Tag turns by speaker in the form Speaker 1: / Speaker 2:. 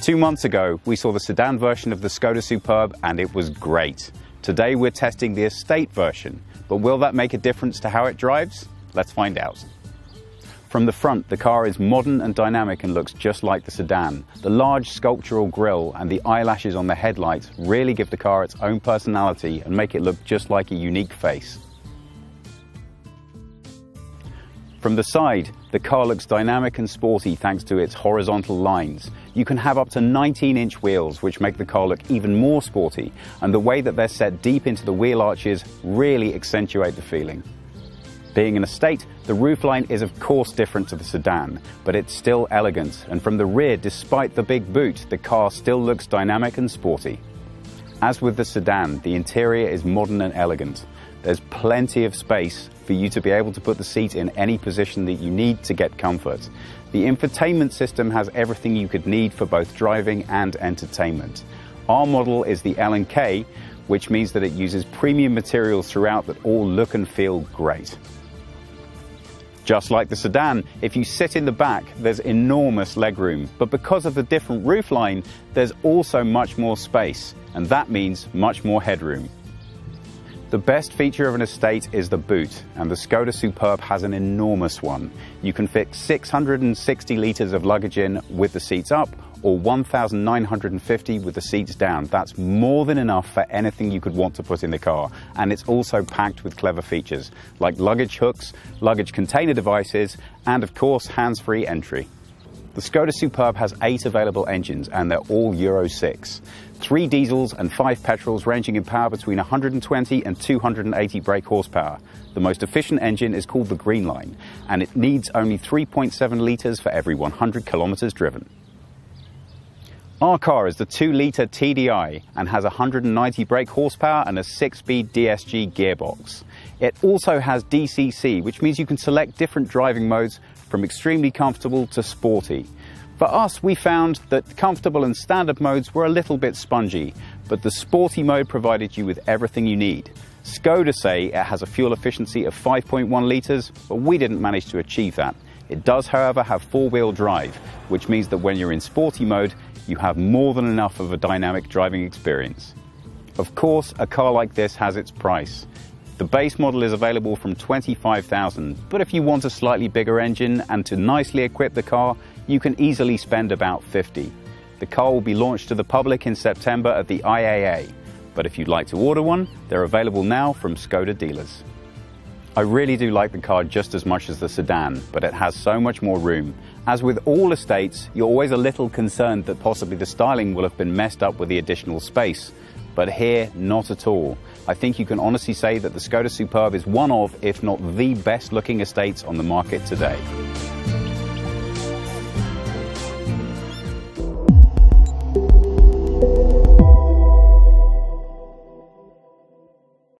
Speaker 1: 2 months ago, we saw the sedan version of the Skoda Superb and it was great. Today we're testing the estate version, but will that make a difference to how it drives? Let's find out. From the front, the car is modern and dynamic and looks just like the sedan. The large sculptural grille and the eyelashes on the headlights really give the car its own personality and make it look just like a unique face. From the side, the car looks dynamic and sporty thanks to its horizontal lines. You can have up to 19-inch wheels, which make the car look even more sporty, and the way that they're set deep into the wheel arches really accentuate the feeling. Being an estate, the roofline is of course different to the sedan, but it's still elegant, and from the rear, despite the big boot, the car still looks dynamic and sporty. As with the sedan, the interior is modern and elegant. There's plenty of space for you to be able to put the seat in any position that you need to get comfort. The infotainment system has everything you could need for both driving and entertainment. Our model is the L&K, which means that it uses premium materials throughout that all look and feel great. Just like the sedan, if you sit in the back, there's enormous legroom, but because of the different roofline, there's also much more space, and that means much more headroom. The best feature of an estate is the boot, and the Skoda Superb has an enormous one. You can fit 660 litres of luggage in with the seats up, or 1,950 with the seats down. That's more than enough for anything you could want to put in the car, and it's also packed with clever features, like luggage hooks, luggage container devices, and of course, hands-free entry. The Skoda Superb has 8 available engines, and they're all Euro 6. 3 diesels and 5 petrols ranging in power between 120 and 280 brake horsepower. The most efficient engine is called the Green Line, and it needs only 3.7 litres for every 100 kilometres driven. Our car is the 2-litre TDI and has 190 brake horsepower and a 6-speed DSG gearbox. It also has DCC, which means you can select different driving modes from extremely comfortable to sporty. For us, we found that comfortable and standard modes were a little bit spongy, but the sporty mode provided you with everything you need. Skoda say it has a fuel efficiency of 5.1 litres, but we didn't manage to achieve that. It does, however, have 4-wheel drive, which means that when you're in sporty mode, you have more than enough of a dynamic driving experience. Of course, a car like this has its price. The base model is available from $25,000, but if you want a slightly bigger engine and to nicely equip the car, you can easily spend about $50,000. The car will be launched to the public in September at the IAA, but if you'd like to order one, they're available now from Skoda dealers. I really do like the car just as much as the sedan, but it has so much more room. As with all estates, you're always a little concerned that possibly the styling will have been messed up with the additional space. But here, not at all. I think you can honestly say that the Skoda Superb is one of, if not the best looking estates on the market today.